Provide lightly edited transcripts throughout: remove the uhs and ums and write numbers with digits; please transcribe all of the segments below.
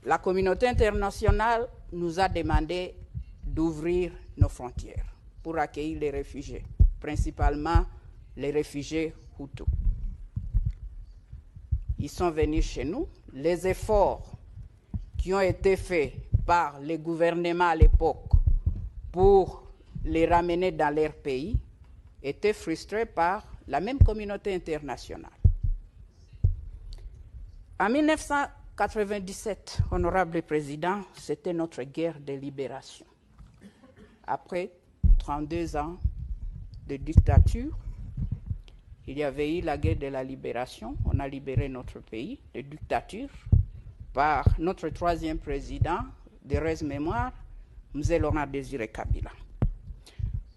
La communauté internationale nous a demandé d'ouvrir nos frontières pour accueillir les réfugiés, principalement les réfugiés Hutus. Ils sont venus chez nous. Les efforts qui ont été faits par les gouvernements à l'époque pour les ramener dans leur pays étaient frustrés par la même communauté internationale. En 1997, honorable président, c'était notre guerre de libération. Après 32 ans de dictature, il y avait eu la guerre de la libération. On a libéré notre pays de dictature par notre troisième président, de heureuse mémoire, M. Laurent Désiré Kabila.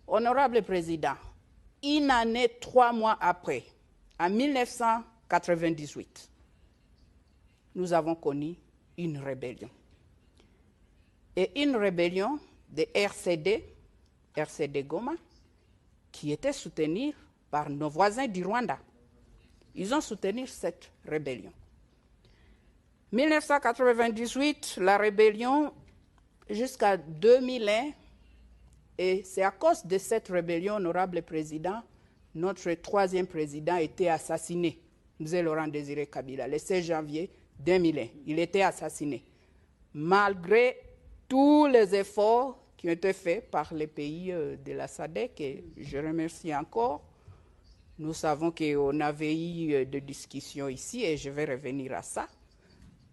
Honorable président, une année, 3 mois après, en 1998, nous avons connu une rébellion. Et une rébellion de RCD Goma, qui était soutenue par nos voisins du Rwanda. Ils ont soutenu cette rébellion. 1998, la rébellion jusqu'à 2001, et c'est à cause de cette rébellion, honorable président, notre troisième président a été assassiné, M. Laurent Désiré Kabila, le 16 janvier 2001. Il était assassiné. Malgré tous les efforts qui ont été faits par les pays de la SADC, et je remercie encore, nous savons qu'on avait eu des discussions ici, et je vais revenir à ça.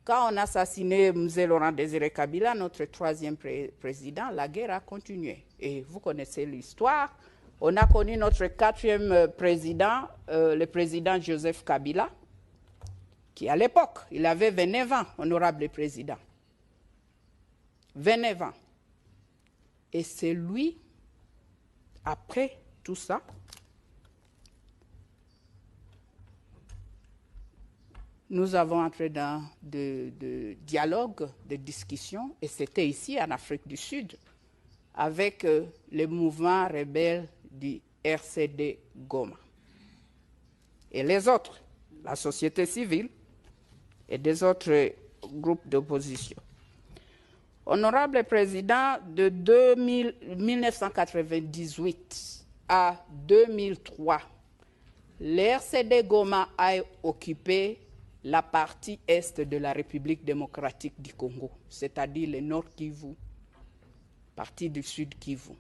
Quand on a assassiné M. Laurent Désiré Kabila, notre troisième président, la guerre a continué. Et vous connaissez l'histoire. On a connu notre quatrième président, le président Joseph Kabila, qui à l'époque, il avait 29 ans, honorable président. 29 ans. Et c'est lui, après tout ça, nous avons entré dans de dialogues, de discussions, et c'était ici en Afrique du Sud, avec le mouvement rebelle du RCD Goma. Et les autres, la société civile et des autres groupes d'opposition. Honorable président, de 1998 à 2003, le RCD Goma a occupé la partie est de la République démocratique du Congo, c'est-à-dire le Nord Kivu, partie du Sud Kivu.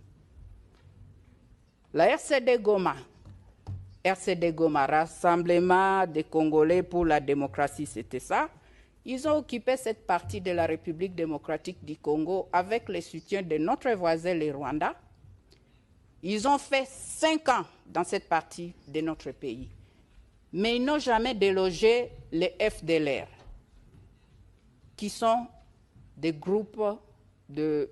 La RCD Goma, Rassemblement des Congolais pour la démocratie, c'était ça. Ils ont occupé cette partie de la République démocratique du Congo avec le soutien de notre voisin, le Rwanda. Ils ont fait 5 ans dans cette partie de notre pays. Mais ils n'ont jamais délogé les FDLR, qui sont des groupes de,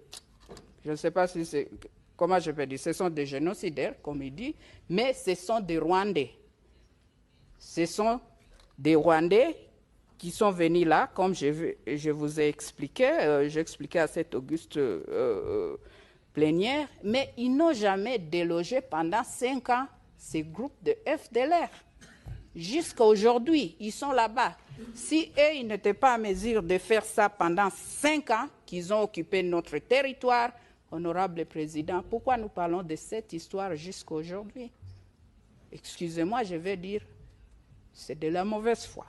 je ne sais pas si c'est, comment je peux dire, ce sont des génocidaires, comme il dit, mais ce sont des Rwandais. Ce sont des Rwandais qui sont venus là, comme je vous ai expliqué, j'ai expliqué à cette auguste plénière, mais ils n'ont jamais délogé pendant 5 ans ces groupes de FDLR. Jusqu'à aujourd'hui, ils sont là-bas. Si eux, ils n'étaient pas en mesure de faire ça pendant 5 ans, qu'ils ont occupé notre territoire, honorable président, pourquoi nous parlons de cette histoire jusqu'à aujourd'hui? Excusez-moi, je vais dire, c'est de la mauvaise foi.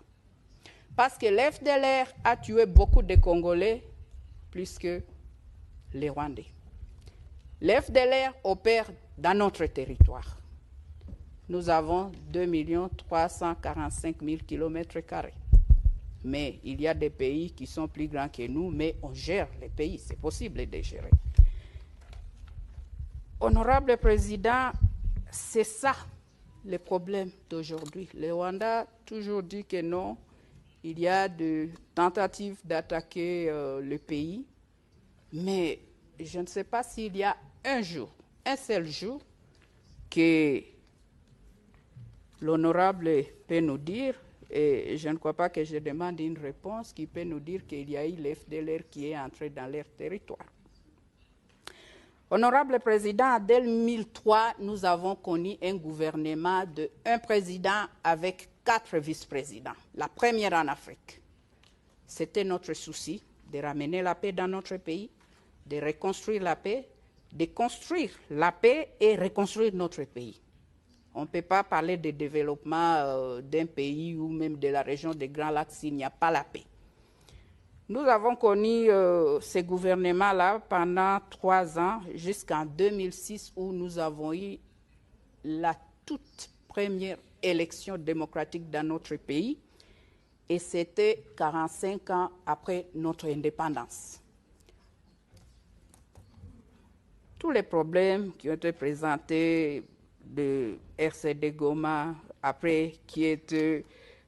Parce que l'FDLR a tué beaucoup de Congolais, plus que les Rwandais. L'FDLR opère dans notre territoire. nous avons 2 345 000 km². Mais il y a des pays qui sont plus grands que nous, mais on gère les pays, c'est possible de gérer. Honorable Président, c'est ça le problème d'aujourd'hui. Le Rwanda a toujours dit que non, il y a des tentatives d'attaquer le pays, mais je ne sais pas s'il y a un seul jour, que l'honorable peut nous dire, et je ne crois pas que je demande une réponse, qui peut nous dire qu'il y a eu l'FDLR qui est entré dans leur territoire. Honorable Président, en 2003, nous avons connu un gouvernement d'un président avec 4 vice-présidents, la première en Afrique. C'était notre souci de ramener la paix dans notre pays, de reconstruire la paix, de construire la paix et reconstruire notre pays. On ne peut pas parler de développement d'un pays ou même de la région des Grands Lacs s'il n'y a pas la paix. Nous avons connu ces gouvernements-là pendant 3 ans, jusqu'en 2006, où nous avons eu la toute première élection démocratique dans notre pays, et c'était 45 ans après notre indépendance. Tous les problèmes qui ont été présentés de RCD Goma, après qui est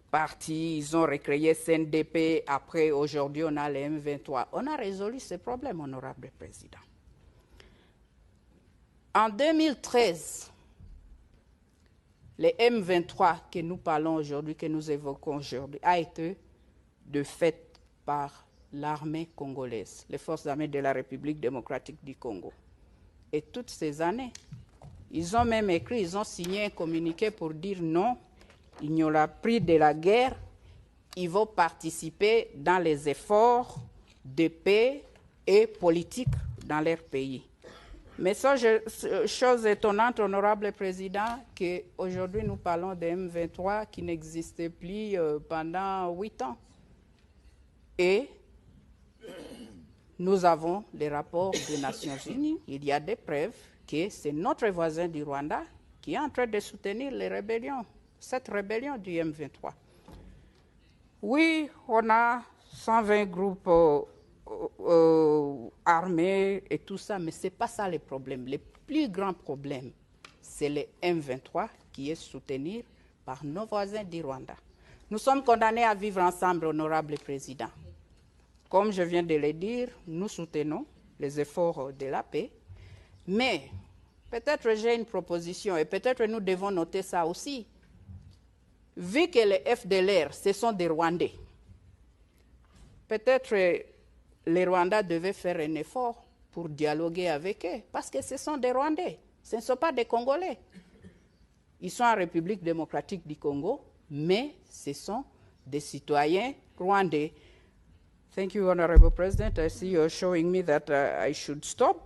parti, ils ont recréé CNDP, après aujourd'hui on a les M23. On a résolu ces problèmes, honorable Président. En 2013, les M23 que nous parlons aujourd'hui, que nous évoquons aujourd'hui, a été de fait par l'armée congolaise, les forces armées de la République démocratique du Congo. Et toutes ces années, ils ont même écrit, ils ont signé un communiqué pour dire non, il n'y aura plus de la guerre, ils vont participer dans les efforts de paix et politique dans leur pays. Mais chose étonnante, honorable Président, qu'aujourd'hui nous parlons des M23 qui n'existaient plus pendant 8 ans. Et nous avons les rapports des Nations Unies, il y a des preuves que c'est notre voisin du Rwanda qui est en train de soutenir les rébellions, cette rébellion du M23. Oui, on a 120 groupes armés et tout ça, mais ce n'est pas ça le problème. Le plus grand problème, c'est le M23 qui est soutenu par nos voisins du Rwanda. Nous sommes condamnés à vivre ensemble, honorable Président. Comme je viens de le dire, nous soutenons les efforts de la paix, mais peut-être j'ai une proposition et peut-être nous devons noter ça aussi. Vu que les FDLR, ce sont des Rwandais, peut-être les Rwandais devaient faire un effort pour dialoguer avec eux, parce que ce sont des Rwandais, ce ne sont pas des Congolais. Ils sont en République démocratique du Congo, mais ce sont des citoyens rwandais. Thank you, Honorable President. I see you're showing me that I should stop.